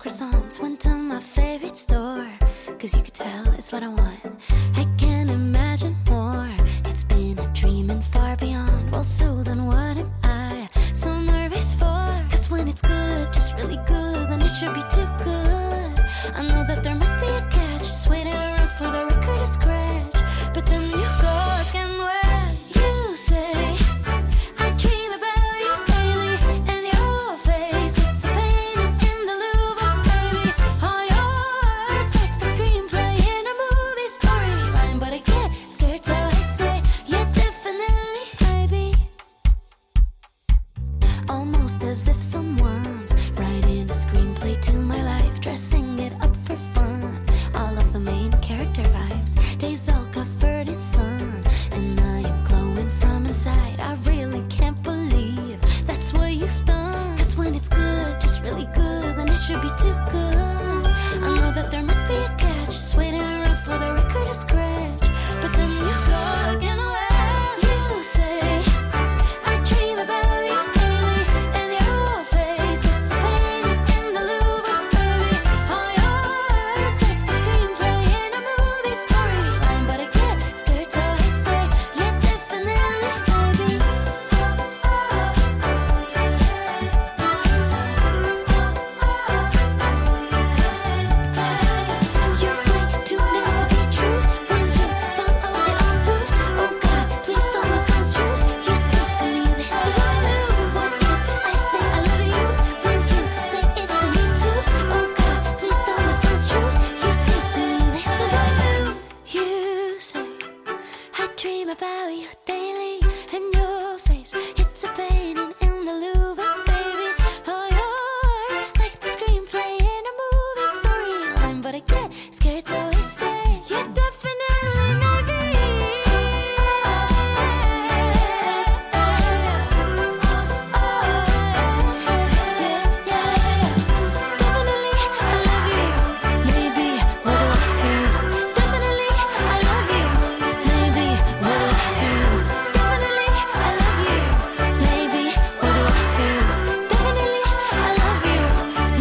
croissants. Went to my favorite store, cause you could tell it's what I want. I can't imagine more. It's been a dream and far beyond. Well, so then what am I so nervous for? Cause when it's good, just really good, then it should be too good. I know that there must be a catch, just waiting around for the record to scratch. But then you go again when you say I dream about you daily, and your face, it's a painting in the Louvre, baby. All your words like the screenplay in a movie storyline, but I get scared till I say yeah, definitely, baby. Almost as if someone's writing a screenplay to my life, dressing it up for fun. All of the main character vibes, days all covered in sun, and I am glowing from inside. I really can't believe that's what you've done. Cause when it's good, just really good, then it should be too good. I know that there must be a catch, just waiting around for the record to scratch. But then you go again when you say I dream about you daily, and your face, it's a painting in the Louvre, baby. All your words like the screenplay in a movie storyline, but I get scared till I say yeah, definitely, baby. You're way too nice to be true. Will you follow it all through? Oh God, please don't misconstrue. You say to me this is all new. What if I say I love you? Will you say it to me too? Oh God, please don't misconstrue. You say to me this is all new. You say I dream about you daily, and your face, it's a painting in the Louvre, baby. All yours like the screenplay in a movie storyline, but I get scared till I say yeah, definitely, maybe. Definitely, I love you. Maybe, what do I do? Definitely, I love you. Maybe, what do I do? Definitely, I love you. Maybe, what do I do? Definitely, I love you.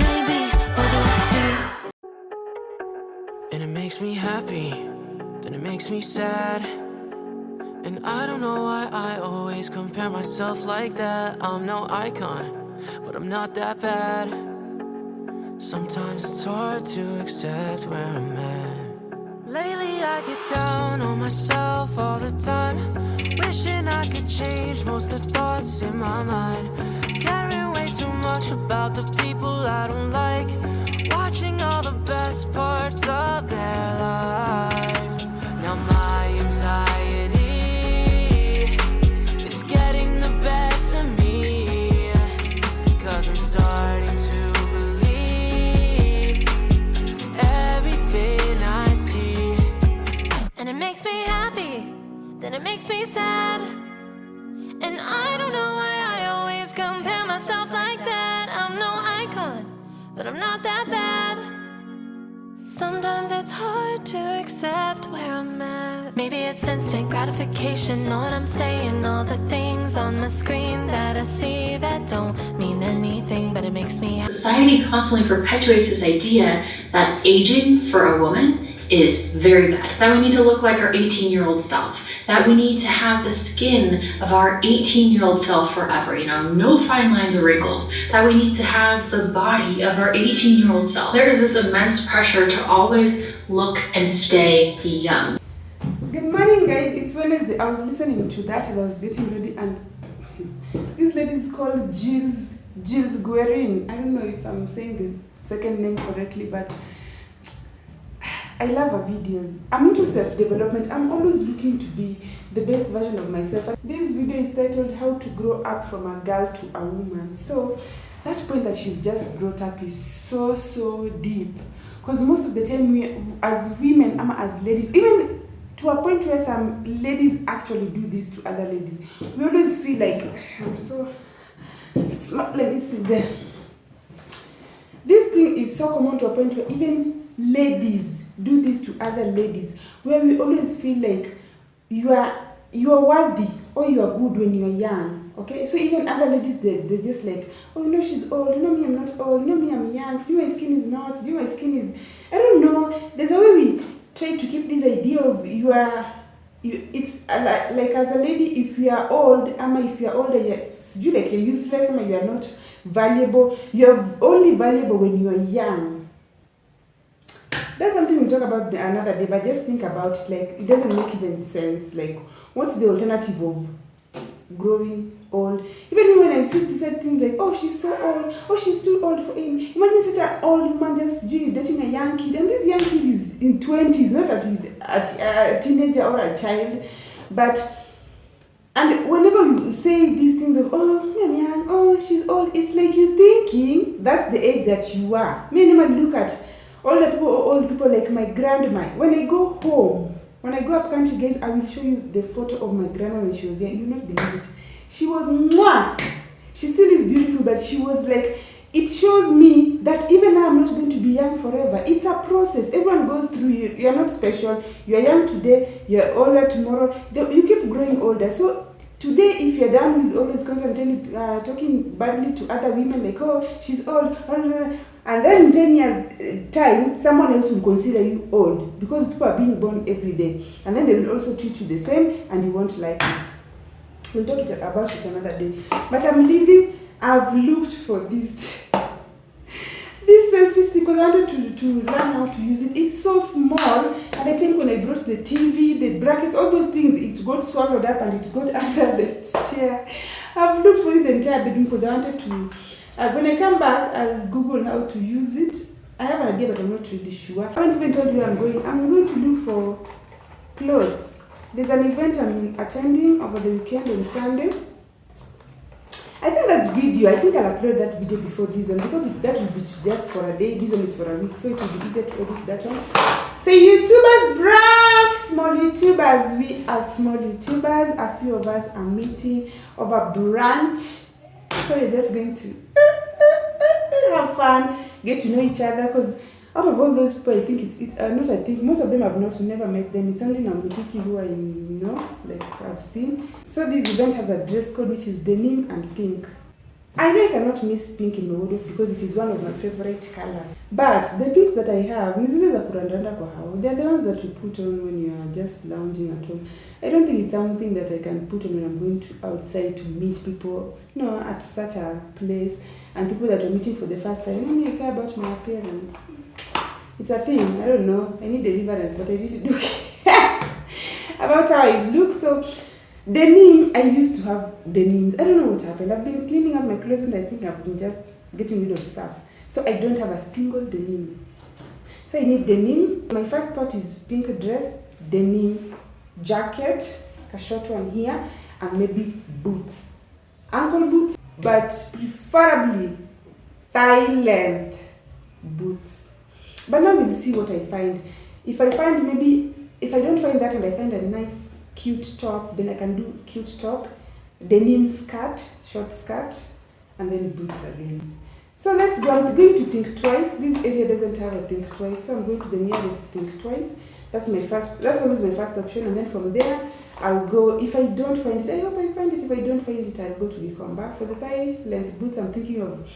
Maybe, what do I do? And it makes me happy, then it makes me sad. And I don't know why I always compare myself like that. I'm no icon, but I'm not that bad. Sometimes it's hard to accept where I'm at. Lately I get down on myself all the time, wishing I could change most the thoughts in my mind. Caring way too much about the people I don't like, watching all the best parts of their life. Now my anxiety is getting the best of me, cause I'm starting to believe everything I see. And it makes me happy, then it makes me sad. And I don't know why I always compare myself like that. I'm no icon, but I'm not that bad. Sometimes it's hard to accept where I'm at. Maybe it's instant gratification, know what I'm saying? All the things on the screen that I see that don't mean anything, but it makes me happy. Society constantly perpetuates this idea that aging for a woman is very bad, that we need to look like our 18-year-old self, that we need to have the skin of our 18-year-old self forever, no fine lines or wrinkles, that we need to have the body of our 18-year-old self. There is this immense pressure to always look and stay young. Good morning, guys. It's Wednesday. I was listening to that as I was getting ready, and this lady is called Gilles Guerin. I don't know if I'm saying the second name correctly, but I love her videos. I'm into self-development. I'm always looking to be the best version of myself. This video is titled How to Grow Up from a Girl to a Woman. So that point that she's just brought up is so deep, because most of the time we as women, as ladies, even to a point where some ladies actually do this to other ladies, we always feel like I'm so smart. Let me sit there. This thing is so common to a point where even ladies do this to other ladies, where we always feel like you are worthy or you are good when you are young, okay? So even other ladies, they're just like, oh, no, she's old. You know me, I'm not old. You know me, I'm young. So my skin is not. My skin is, I don't know. There's a way we try to keep this idea of it's like as a lady, if you are old, if you are older, you're useless, you are not valuable. You're only valuable when you are young. That's something we'll talk about another day, but just think about it, like, it doesn't make even sense. Like, what's the alternative of growing old? Even when I see said things like, oh, she's so old, oh, she's too old for him. Imagine such an old woman just dating a young kid, and this young kid is in 20s, not a teenager or a child. And whenever you say these things of, oh, I'm young, oh, she's old, it's like you're thinking that's the age that you are. Me and him look at old people like my grandma. When I go home, when I go up country, guys, I will show you the photo of my grandma when she was young. You will not believe it. She was mwah! She still is beautiful, but she was like, it shows me that even now I'm not going to be young forever. It's a process. Everyone goes through. You are not special. You are young today. You are older tomorrow. You keep growing older. So today, if you're the one who is always constantly talking badly to other women, like, oh, she's old, and then in 10 years' time, someone else will consider you old because people are being born every day. And then they will also treat you the same, and you won't like it. We'll talk about it another day. But I'm leaving. I've looked for this selfie stick because I wanted to learn how to use it. It's so small, and I think when I brought the TV, the brackets, all those things, it got swallowed up and it got under the chair. I've looked for it the entire bedroom because I wanted to. When I come back, I'll Google how to use it. I have an idea, but I'm not really sure. I haven't even told you where I'm going. I'm going to look for clothes. There's an event I'm attending over the weekend on Sunday. I think I'll upload that video before this one because that will be just for a day. This one is for a week, so it will be easier to edit that one. Say YouTubers brunch! Small YouTubers. We are small YouTubers. A few of us are meeting over brunch. So we're just going to have fun, get to know each other, because out of all those people, I think most of them I've never met them. It's only Namikiki who I know, like I've seen. So this event has a dress code which is denim and pink. I know I cannot miss pink in my wardrobe because it is one of my favorite colors. But the pinks that I have, they're the ones that you put on when you are just lounging at home. I don't think it's something that I can put on when I'm going outside to meet people, at such a place, and people that are meeting for the first time. I care about my appearance. It's a thing. I don't know. I need deliverance, but I really do care about how I look. So denim, I used to have denims. I don't know what happened. I've been cleaning up my closet and I think I've been just getting rid of stuff. So I don't have a single denim. So I need denim. My first thought is pink dress, denim jacket, a short one here, and maybe boots. Ankle boots, but preferably thigh length boots. But now we'll see what I find. If I don't find that and I find a nice cute top, then I can do cute top, denim skirt, short skirt, and then boots again. So let's go. I'm going to think twice. This area doesn't have a think twice, so I'm going to the nearest think twice. That's always my first option, and then from there I'll go. If I don't find it, I hope I find it. If I don't find it, I'll go to Gikomba. For the thigh length boots, I'm thinking of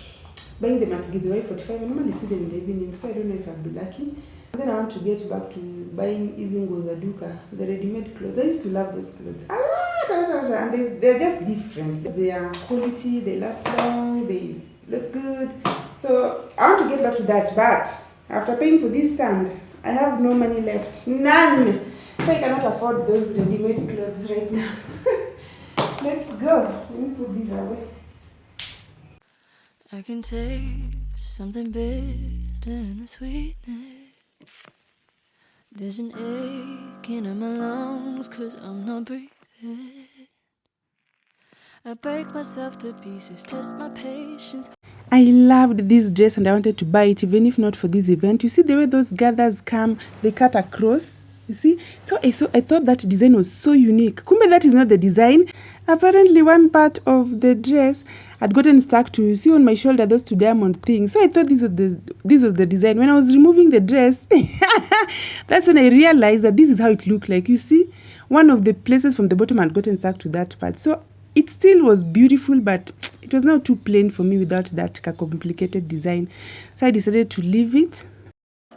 buying them at Githurai 45. I normally see them in the evening, so I don't know if I'll be lucky. And then I want to get back to buying Izingo Zaduka, the ready-made clothes. I used to love those clothes a lot, and they're just different. They are quality, they last long, they look good. So I want to get back to that, but after paying for this stand, I have no money left. None! So I cannot afford those ready-made clothes right now. Let's go. Let me put these away. I can taste something bitter in the sweetness. There's an aching in my lungs 'cause I'm not breathing. I break myself to pieces, test my patience. I loved this dress and I wanted to buy it even if not for this event. You see the way those gathers come, they cut across. You see? So I thought that design was so unique. Kumbe that is not the design. Apparently one part of the dress had gotten stuck to, you see on my shoulder, those two diamond things. So I thought this was the design. When I was removing the dress, that's when I realized that this is how it looked like. You see? One of the places from the bottom had gotten stuck to that part. So it still was beautiful, but it was now too plain for me without that complicated design. So I decided to leave it.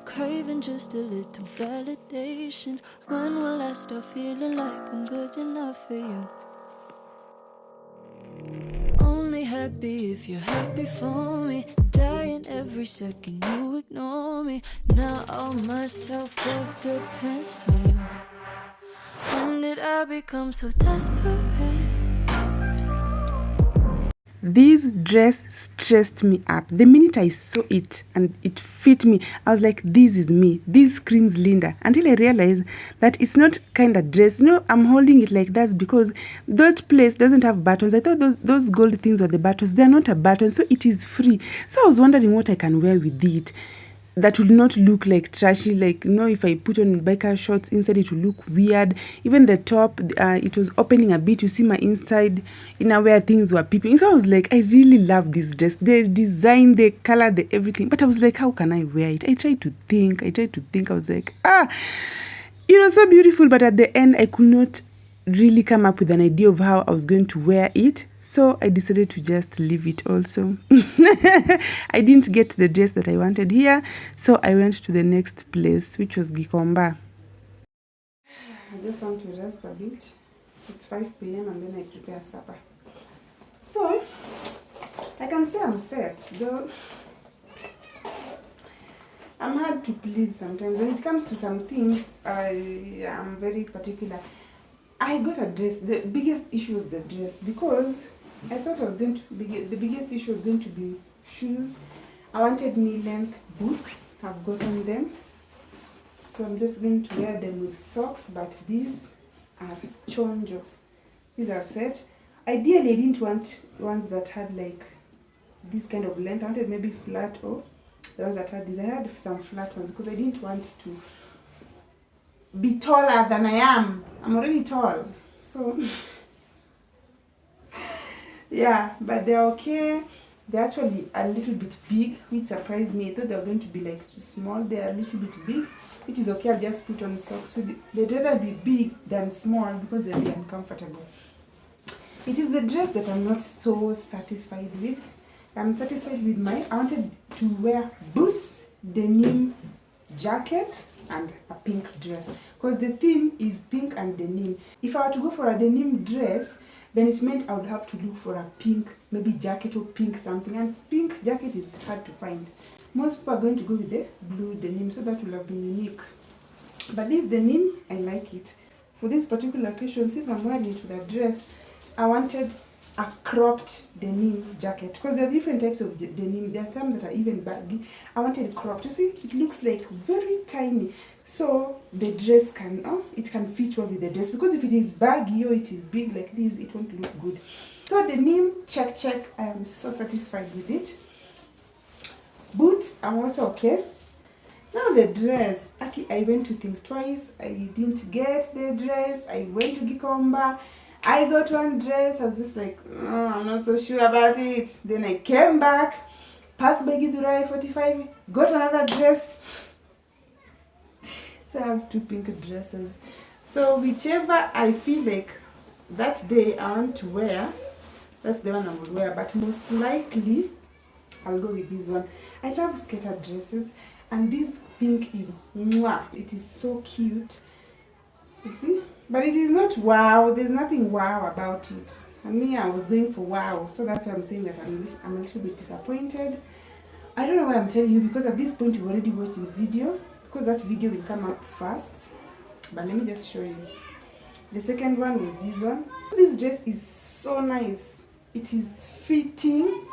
Craving just a little validation. When will I start feeling like I'm good enough for you? Only happy if you're happy for me. Dying every second you ignore me. Now all my self-worth depends on you. When did I become so desperate? This dress stressed me up. The minute I saw it and it fit me, I was like, this is me. This screams Linda. Until I realized that it's not kind of dress. I'm holding it like that because that place doesn't have buttons. I thought those gold things were the buttons. They're not a button, so it is free. So I was wondering what I can wear with it that will not look like trashy. Like, if I put on biker shorts inside, it will look weird. Even the top, it was opening a bit. You see my inside where things were peeping. So I was like, I really love this dress. The design, the color, the everything. But I was like, how can I wear it? I tried to think. I was like, it was so beautiful. But at the end, I could not really come up with an idea of how I was going to wear it. So I decided to just leave it also. I didn't get the dress that I wanted here. So I went to the next place, which was Gikomba. I just want to rest a bit. It's 5 p.m. and then I prepare supper. So, I can say I'm set, though I'm hard to please sometimes. When it comes to some things, I am very particular. I got a dress. The biggest issue was the dress because I thought I was going to the biggest issue was going to be shoes. I wanted knee-length boots. I've gotten them. So I'm just going to wear them with socks, but these are chonjo. These are set. Ideally, I didn't want ones that had like this kind of length. I wanted maybe flat or the ones that had these. I had some flat ones because I didn't want to be taller than I am. I'm already tall. So yeah, but they're okay. They're actually a little bit big, which surprised me. I thought they were going to be like too small. They're a little bit big, which is okay. I'll just put on socks with it. They'd rather be big than small because they'll be uncomfortable. It is the dress that I'm not so satisfied with. I'm satisfied with I wanted to wear boots, denim jacket, and a pink dress. Because the theme is pink and denim. If I were to go for a denim dress, then it meant I would have to look for a pink, maybe jacket or pink something. And pink jacket is hard to find. Most people are going to go with the blue denim, so that will have been unique. But this denim, I like it. For this particular occasion, since I'm wearing it with a dress, I wanted a cropped denim jacket. Because there are different types of denim. There are some that are even baggy. I wanted cropped. You see, it looks like very tiny. So the dress can fit well with the dress. Because if it is baggy or it is big like this, it won't look good. So denim, check. I am so satisfied with it. Boots, I'm also okay. Now the dress. Actually, I went to think twice. I didn't get the dress. I went to Gikomba. I got one dress. I was just like, I'm not so sure about it. Then I came back, passed by Githurai 45, got another dress. So I have 2 pink dresses. So whichever I feel like that day I want to wear, that's the one I will wear. But most likely, I'll go with this one. I love skater dresses. And this pink is mwah. It is so cute. You see? But it is not wow. There's nothing wow about it. And me, I was going for wow. So that's why I'm saying that I'm a little bit disappointed. I don't know why I'm telling you, because at this point you've already watched the video. Because that video will come up first. But let me just show you. The second one was this one. This dress is so nice. It is fitting.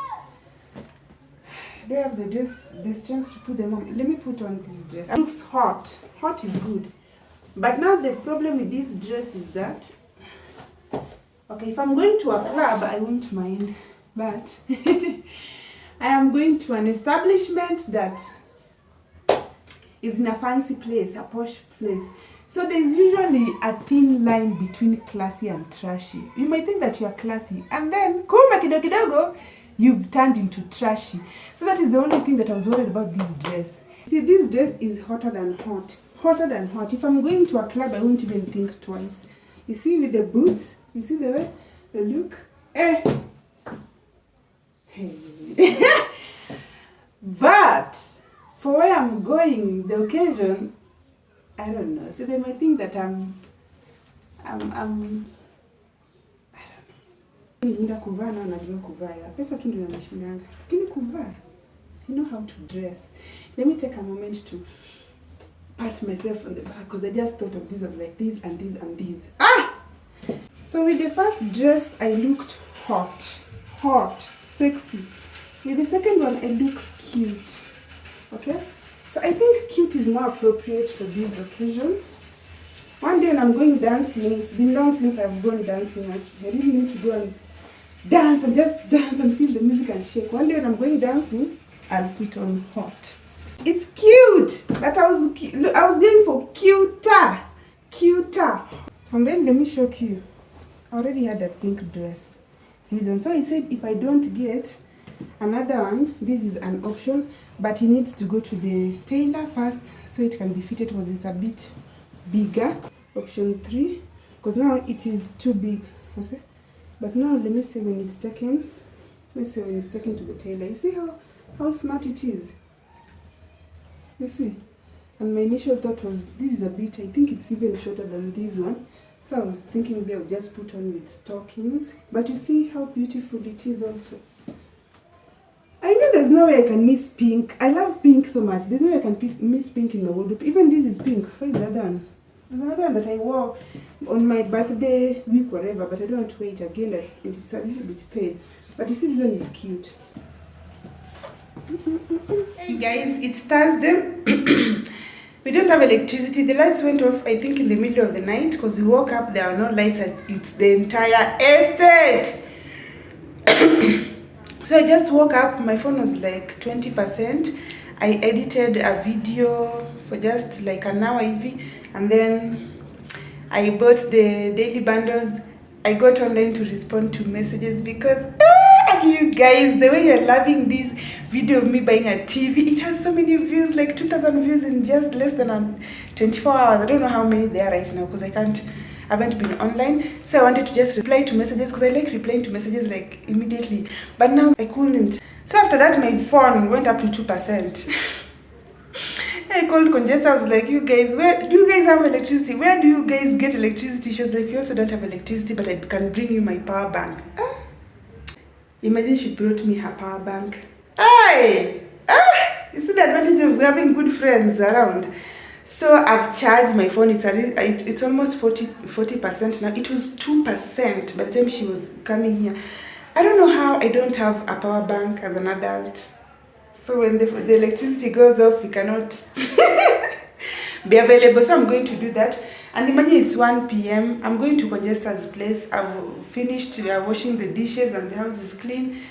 Do I have the strength to put them on? Let me put on this dress. It looks hot. Hot is good. But now the problem with this dress is that, okay, if I'm going to a club, I won't mind. But I am going to an establishment that is in a fancy place, a posh place. So there's usually a thin line between classy and trashy. You might think that you are classy, and then kuma kidogo, you've turned into trashy. So that is the only thing that I was worried about this dress. See, this dress is hotter than hot. Hotter than hot. If I'm going to a club, I won't even think twice. You see with the boots, you see the way, the look, Eh. But for where I'm going, the occasion, I don't know. So they might think that I'm I don't know. Nenda kuvaa na najua kuvaa. Pesa tu ndio yanashindanga. Lakini kuvaa, I know how to dress. Let me take a moment to pat myself on the back because I just thought of this. I was like this and this and this. So with the first dress, I looked hot, sexy. With the second one, I look cute. Okay? So I think cute is more appropriate for this occasion. One day when I'm going dancing, it's been long since I've gone dancing. I really need to go and dance and just dance and feel the music and shake. One day when I'm going dancing, I'll put on hot. It's cute, but I was going for cuter. And then let me show you. I already had a pink dress. This one. So he said if I don't get another one, this is an option, but he needs to go to the tailor first so it can be fitted because it's a bit bigger. Option 3, because now it is too big. But now let me see when it's taken. Let's say when it's taken to the tailor. You see how smart it is? You see? And my initial thought was this is a bit, I think it's even shorter than this one. So I was thinking maybe I would just put on with stockings. But you see how beautiful it is also. I know there's no way I can miss pink. I love pink so much. There's no way I can miss pink in my wardrobe. Even this is pink. Where is the other one? There's another one that I wore on my birthday week, whatever. But I don't want to wear it again. It's a little bit pale. But you see this one is cute. Hey guys, it's Thursday. We don't have electricity. The lights went off, I think, in the middle of the night because we woke up, there are no lights at the entire estate. So I just woke up, my phone was like 20%. I edited a video for just like an hour, and then I bought the daily bundles. I got online to respond to messages because you guys, the way you're loving this video of me buying a TV, it has so many views, like 2,000 views in just less than 24 hours. I don't know how many there are right now because I haven't been online. So I wanted to just reply to messages because I like replying to messages like immediately. But now I couldn't. So after that, my phone went up to 2%. I called Conjesta. I was like, you guys, where do you guys have electricity? Where do you guys get electricity? She was like, we also don't have electricity, but I can bring you my power bank. Imagine she brought me her power bank. You see the advantage of having good friends around. So I've charged my phone. It's almost 40% now. It was 2% by the time she was coming here. I don't know how I don't have a power bank as an adult. So when the electricity goes off, we cannot be available. So I'm going to do that. And imagine it's 1 p.m. I'm going to Conjesta's place. I've finished washing the dishes and the house is clean.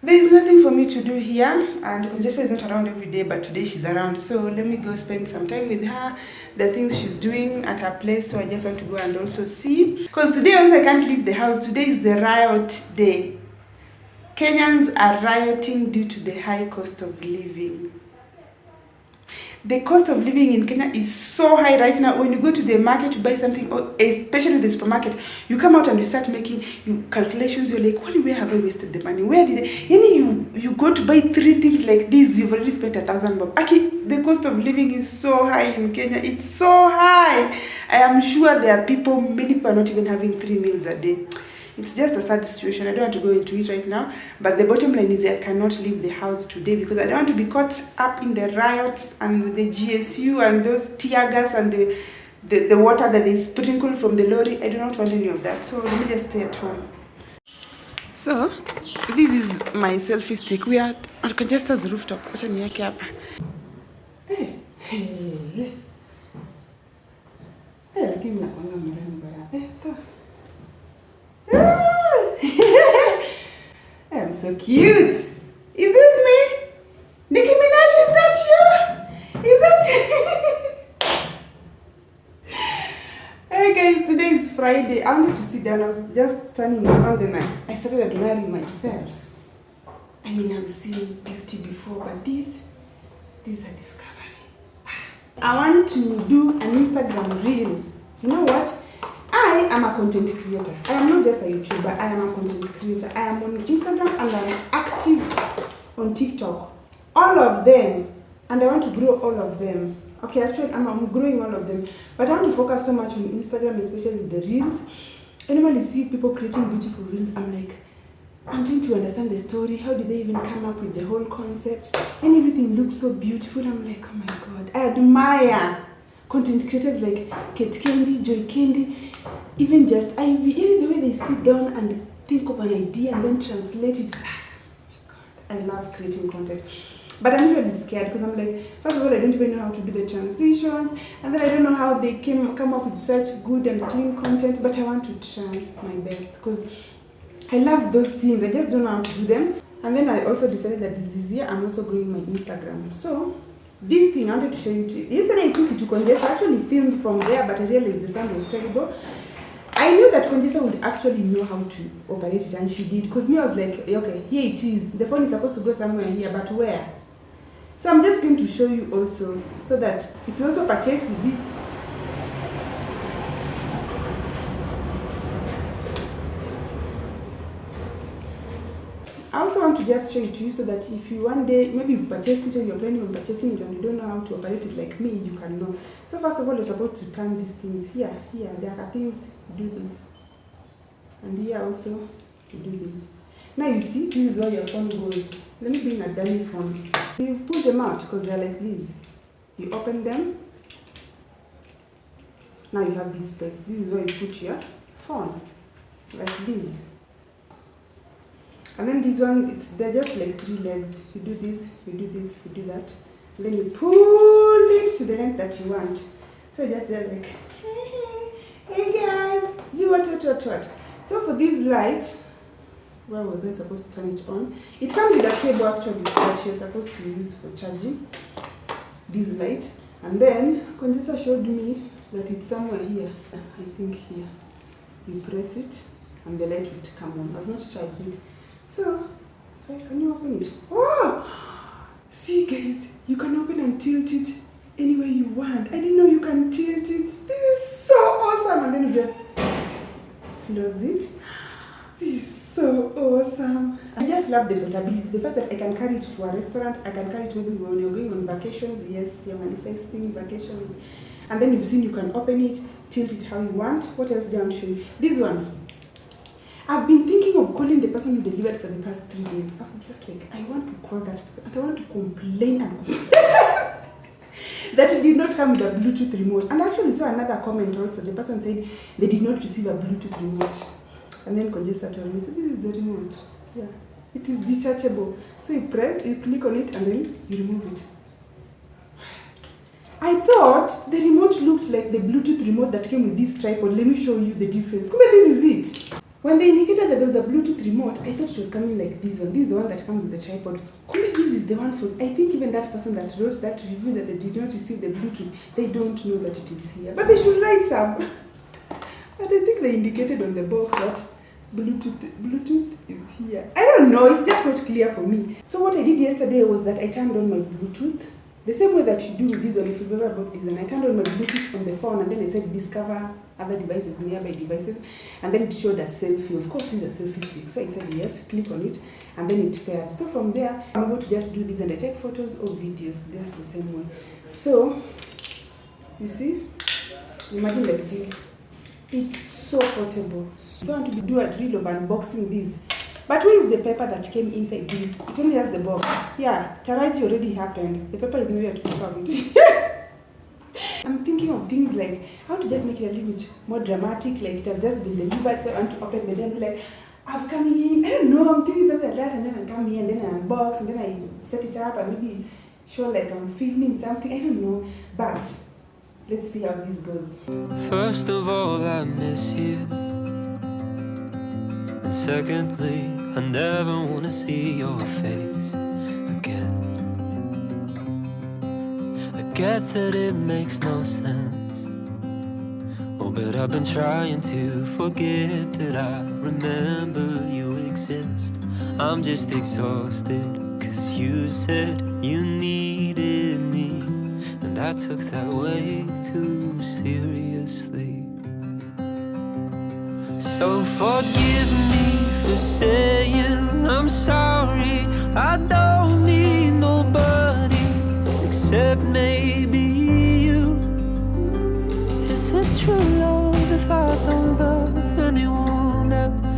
There is nothing for me to do here. And Conjesta is not around every day, but today she's around. So let me go spend some time with her. The things she's doing at her place. So I just want to go and also see. Because today also I can't leave the house. Today is the riot day. Kenyans are rioting due to the high cost of living. The cost of living in Kenya is so high right now. When you go to the market to buy something, or especially the supermarket, you come out and you start making calculations. You're like, where have I wasted the money? Where did you go to buy 3 things like this, you've already spent 1,000 bob. Okay, the cost of living is so high in Kenya. It's so high. I am sure there are many people are not even having 3 meals a day. It's just a sad situation. I don't want to go into it right now. But the bottom line is I cannot leave the house today because I don't want to be caught up in the riots and with the GSU and those tear gas and the water that they sprinkle from the lorry. I do not want any of that. So let me just stay at home. So this is my selfie stick. We are at Conjesta's rooftop. Wacha niweke hapa. Lakini nakuanga mrembo ya. I'm so cute. Is this me? Nicki Minaj, is that you? Is that you? Hey guys, today is Friday. I wanted to sit down. I was just standing on the night. I started admiring myself. I mean, I've seen beauty before, but this is a discovery. I want to do an Instagram reel. You know what? I I'm a content creator. I am not just a YouTuber, I am a content creator. I am on Instagram and I'm active on TikTok. All of them. And I want to grow all of them. Okay, actually, I'm growing all of them. But I want to focus so much on Instagram, especially with the reels. I normally see people creating beautiful reels. I'm like, I'm trying to understand the story. How did they even come up with the whole concept? And everything looks so beautiful. I'm like, oh my God. I admire content creators like Kate Candy, Joy Candy, even just Ivy. Even the way they sit down and think of an idea and then translate it. Oh my God. I love creating content. But I'm usually scared because I'm like, first of all, I don't even know how to do the transitions. And then I don't know how they come up with such good and clean content. But I want to try my best because I love those things. I just don't know how to do them. And then I also decided that this year I'm also growing my Instagram. So this thing I wanted to show you. Yesterday I took it to Conjessa. I actually filmed from there, but I realized the sound was terrible. I knew that Conjessa would actually know how to operate it, and she did. Because me, I was like, okay, here it is. The phone is supposed to go somewhere here, but where? So I'm just going to show you also, so that if you also purchase this, I also want to just show it to you so that if you one day, maybe you've purchased it or you're planning on purchasing it and you don't know how to operate it like me, you can know. So first of all, you're supposed to turn these things here, there are things, you do this. And here also, you do this. Now you see, this is where your phone goes. Let me bring a dummy phone. You pull them out because they're like this. You open them. Now you have this space. This is where you put your phone. Like this. And then this one, they're just like 3 legs. You do this, you do this, you do that. And then you pull it to the length that you want. So just they're like, hey guys, see what. So for this light, where was I supposed to turn it on? It comes with a cable actually that you're supposed to use for charging this light. And then Conjessa showed me that it's somewhere here. I think here. You press it and the light will come on. I've not charged it. So, can you open it? Oh! See guys, you can open and tilt it any way you want. I didn't know you can tilt it. This is so awesome. And then you just close it. This is so awesome. I just love the portability. The fact that I can carry it to a restaurant. I can carry it maybe when you're going on vacations. Yes, you're manifesting vacations. And then you've seen you can open it, tilt it how you want. What else do I want to show you? This one. I've been thinking of calling the person who delivered for the past 3 days. I was just like, I want to call that person. And I want to complain that it did not come with a Bluetooth remote. And I actually saw another comment also. The person said they did not receive a Bluetooth remote. And then Conjessa told me, so this is the remote. Yeah. It is detachable. So you press, you click on it, and then you remove it. I thought the remote looked like the Bluetooth remote that came with this tripod. Let me show you the difference. Come on, this is it. When they indicated that there was a Bluetooth remote, I thought it was coming like this one. This is the one that comes with the tripod. Come on, this is the one for... I think even that person that wrote that review that they did not receive the Bluetooth, they don't know that it is here. But they should write some. But I think they indicated on the box that Bluetooth is here. I don't know, it's just not clear for me. So what I did yesterday was that I turned on my Bluetooth. The same way that you do with this one, if you've ever bought this one. I turned on my Bluetooth on the phone and then I said discover other devices, nearby devices. And then it showed a selfie. Of course, this is a selfie stick. So I said yes, click on it. And then it paired. So from there, I'm able to just do this and I take photos or videos. Just the same way. So, you see? Imagine like this. It's so portable. So I want to do a reel of unboxing this. But where is the paper that came inside this? It only has the box. Yeah, Taraji already happened. The paper is nowhere to be found. I'm thinking of things like how to just make it a little bit more dramatic, like it has just been delivered, so I want to open the door and be like, I've come in. I don't know, I'm thinking something like that, and then I come in, and then I unbox, and then I set it up, and maybe show like I'm filming something. I don't know, but let's see how this goes. First of all, I miss you. And secondly, I never want to see your face again. I get that it makes no sense. Oh, but I've been trying to forget that I remember you exist. I'm just exhausted, 'cause you said you needed me, and I took that way too seriously. So forgive me for saying I'm sorry. I don't need nobody except maybe you. Is it true love if I don't love anyone else?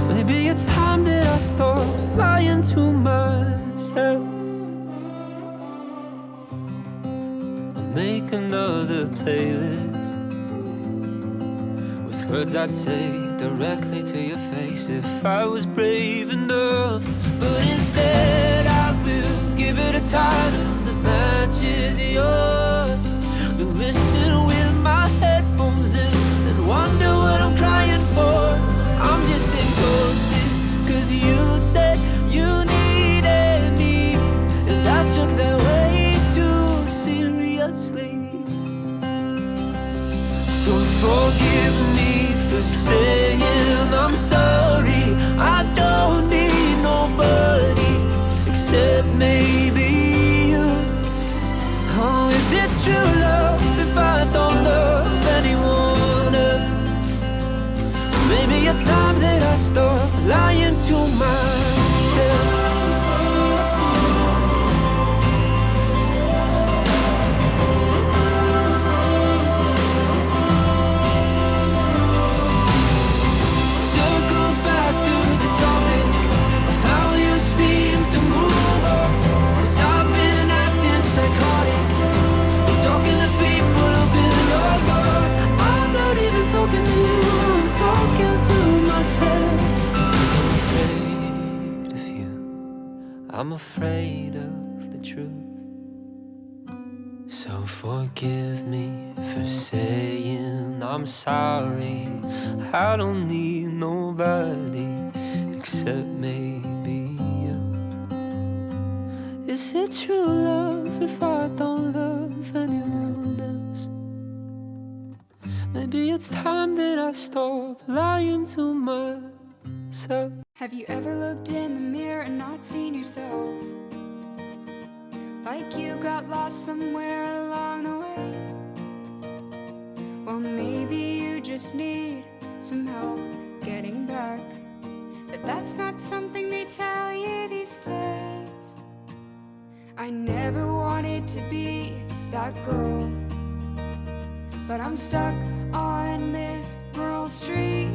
Maybe it's time that I stop lying to myself. I'll make another playlist with words I'd say directly to your face if I was brave enough. But instead I will give it a title that matches yours. Then listen with my headphones in and wonder what I'm crying for. I'm just exhausted, cause you said you needed me, and I took that way too seriously. So forgive me for saying I'm sorry. I don't need nobody except maybe you. Oh, is it true love if I don't love anyone else? Maybe it's time that I stop lying to myself. Circle back to the topic of how you seem to move on. Cause I've been acting psychotic and talking to people who've been your God. I'm not even talking to you, I'm talking to myself. Cause I'm afraid of you, I'm afraid of the truth. So forgive me for saying I'm sorry. I don't need nobody except maybe you. Is it true love if I don't love anyone else? Maybe it's time that I stop lying to myself. Have you ever looked in the mirror and not seen yourself? Like you got lost somewhere along the way? Well, maybe you just need some help getting back. But that's not something they tell you these days. I never wanted to be that girl, but I'm stuck on this rural street,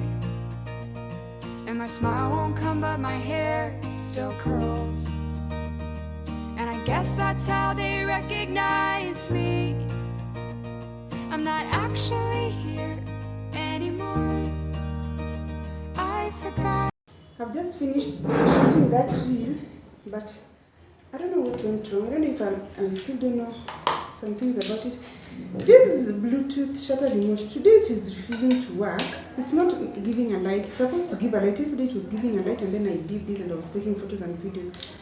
and my smile won't come but my hair still curls. And I guess that's how they recognize me. I'm not actually here anymore. I forgot. I've just finished shooting that reel, but I don't know what went wrong. I don't know if I still don't know some things about it. This Bluetooth shutter remote, today it is refusing to work. It's not giving a light. It's supposed to give a light. Yesterday it was giving a light, and then I did this and I was taking photos and videos.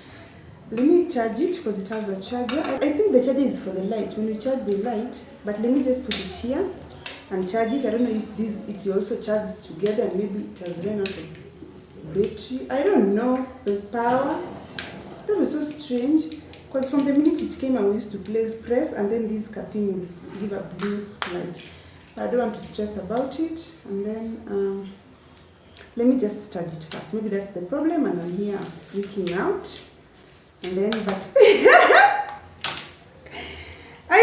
Let me charge it because it has a charger. I think the charger is for the light, when you charge the light, but let me just put it here and charge it. I don't know if it also charges together and maybe it has run out of battery. I don't know the power. That was so strange because from the minute it came I used to press and then this thing would give a blue light. I don't want to stress about it, and then let me just charge it first. Maybe that's the problem and I'm here freaking out. And then, but I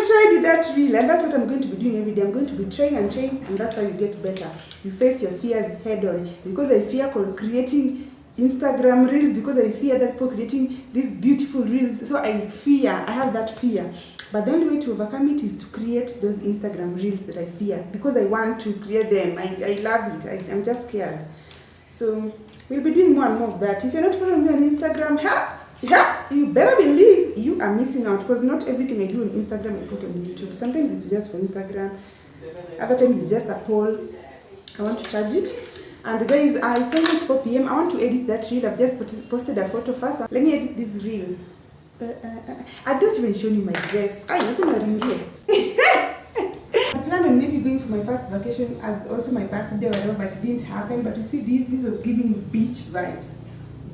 tried with that reel, and that's what I'm going to be doing every day. I'm going to be trying, and that's how you get better. You face your fears head on. Because I fear creating Instagram reels, because I see other people creating these beautiful reels, so I have that fear. But the only way to overcome it is to create those Instagram reels that I fear, because I want to create them. I love it. I'm just scared. So we'll be doing more and more of that. If you're not following me on Instagram, you better believe you are missing out, because not everything I do on Instagram I put on YouTube. Sometimes it's just for Instagram, other times it's just a poll. I want to charge it. And guys, it's almost 4 p.m. I want to edit that reel. I've just posted a photo first. Let me edit this reel. I don't even show you my dress. I planned on maybe going for my first vacation as also my birthday or whatever, but it didn't happen. But you see, this was giving beach vibes.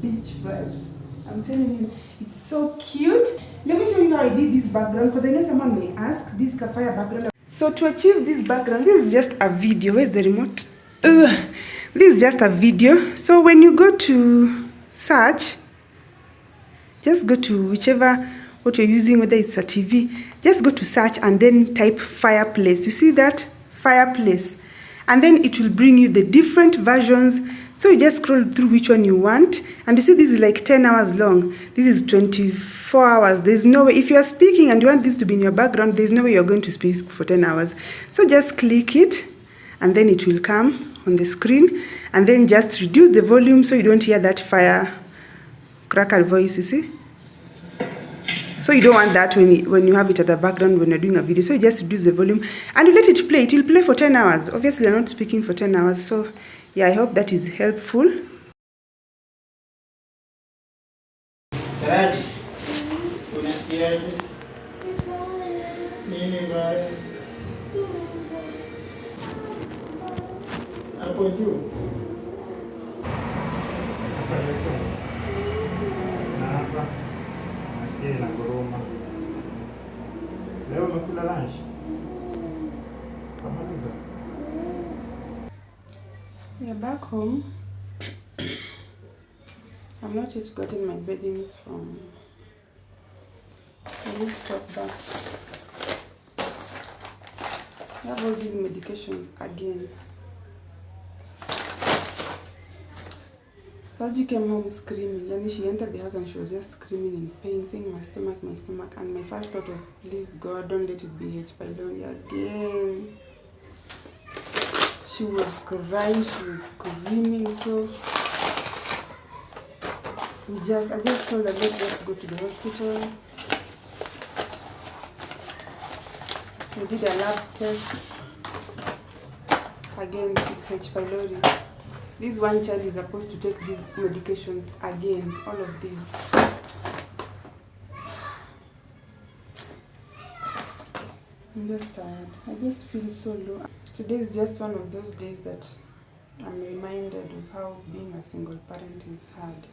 Beach vibes. I'm telling you, it's so cute. Let me show you how I did this background, because I know someone may ask this kafaya background. So to achieve this background, this is just a video. Where's the remote? This is just a video. So when you go to search, just go to whichever what you're using, whether it's a TV, just go to search and then type fireplace. You see that? Fireplace. And then it will bring you the different versions. So you just scroll through which one you want. And you see this is like 10 hours long. This is 24 hours. There's no way, if you're speaking and you want this to be in your background, there's no way you're going to speak for 10 hours. So just click it and then it will come on the screen. And then just reduce the volume so you don't hear that fire crackle voice, you see? So you don't want that when you have it at the background when you're doing a video. So you just reduce the volume and you let it play. It will play for 10 hours. Obviously, you're not speaking for 10 hours. So yeah, I hope that is helpful. Taraji, unasikiaje? Nini mbaya? Hapo juu. Hapa. Nasikia inaguruma. Leo umekula lunch? Kamaliza. We are back home. I'm not yet gotten my beddings from the rooftop, but I have all these medications again. Saji came home screaming. Yani she entered the house and she was just screaming in pain, saying my stomach. And my first thought was, please God, don't let it be H. pylori again. She was crying, she was screaming, so I just told her, let's just go to the hospital. We did a lab test. Again, it's H. pylori. This one child is supposed to take these medications again, all of these. I'm just tired. I just feel so low. Today is just one of those days that I'm reminded of how being a single parent is hard.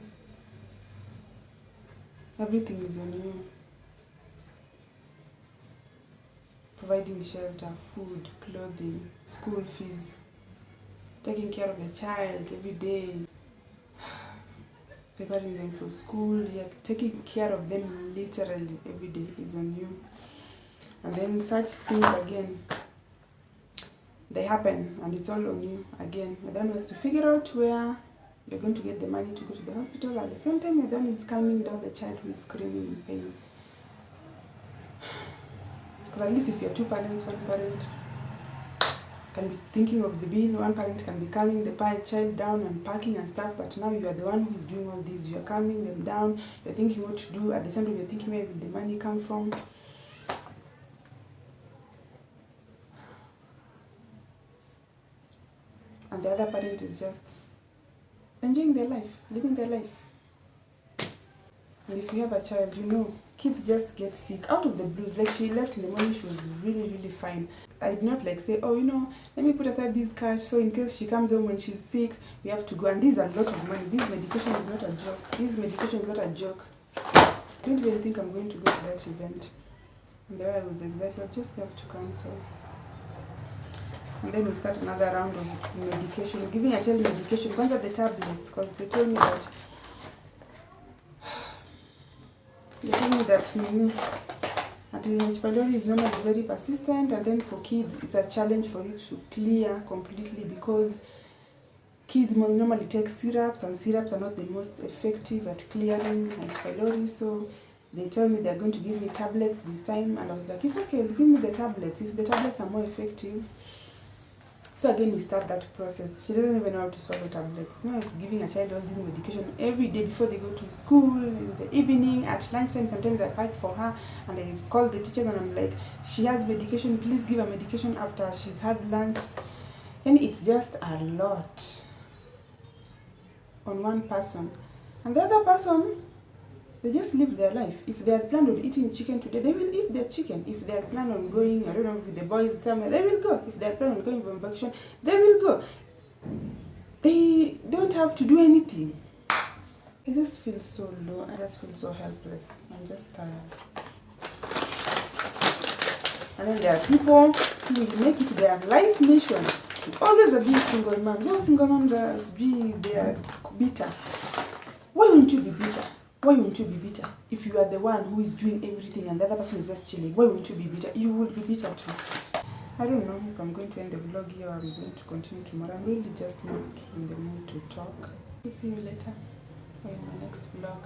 Everything is on you. Providing shelter, food, clothing, school fees, taking care of the child every day, preparing them for school, taking care of them literally every day is on you. And then such things again, they happen and it's all on you again. Madam has to figure out where you're going to get the money to go to the hospital. At the same time, Madam is calming down the child who is screaming in pain. Because at least if you're two parents, one parent can be thinking of the bill, one parent can be calming the child down and packing and stuff, but now you are the one who is doing all this. You are calming them down, you're thinking what to do, at the same time you're thinking where will the money come from. And the other parent is just enjoying their life, living their life. And if you have a child, you know, kids just get sick out of the blues. Like she left in the morning, she was really, really fine. I did not like say, oh, you know, let me put aside this cash so in case she comes home when she's sick, we have to go. And these are a lot of money. This medication is not a joke. This medication is not a joke. I don't even think I'm going to go to that event. And the way I was excited, I just have to cancel. And then we start another round of medication, giving a child medication, going to the tablets, because they told me that H. pylori is normally very persistent, and then for kids it's a challenge for it to clear completely because kids normally take syrups, and syrups are not the most effective at clearing H. pylori. So they told me they're going to give me tablets this time, and I was like, it's okay, give me the tablets if the tablets are more effective. So again, we start that process. She doesn't even know how to swallow tablets. Now, giving a child all this medication every day before they go to school, in the evening, at lunchtime. Sometimes I fight for her and I call the teachers and I'm like, she has medication, please give her medication after she's had lunch. And it's just a lot on one person. And the other person, they just live their life. If they had planned on eating chicken today, they will eat their chicken. If they had planned on going, I don't know, with the boys somewhere, they will go. If they had planned on going on vacation, they will go. They don't have to do anything. I just feel so low. I just feel so helpless. I'm just tired. And then there are people who will make it their life mission to always abuse single moms. Those single moms they are bitter. Why won't you be bitter? Why won't you be bitter? If you are the one who is doing everything and the other person is just chilling, why won't you be bitter? You will be bitter too. I don't know if I'm going to end the vlog here or I'm going to continue tomorrow. I'm really just not in the mood to talk. See you later or in my next vlog.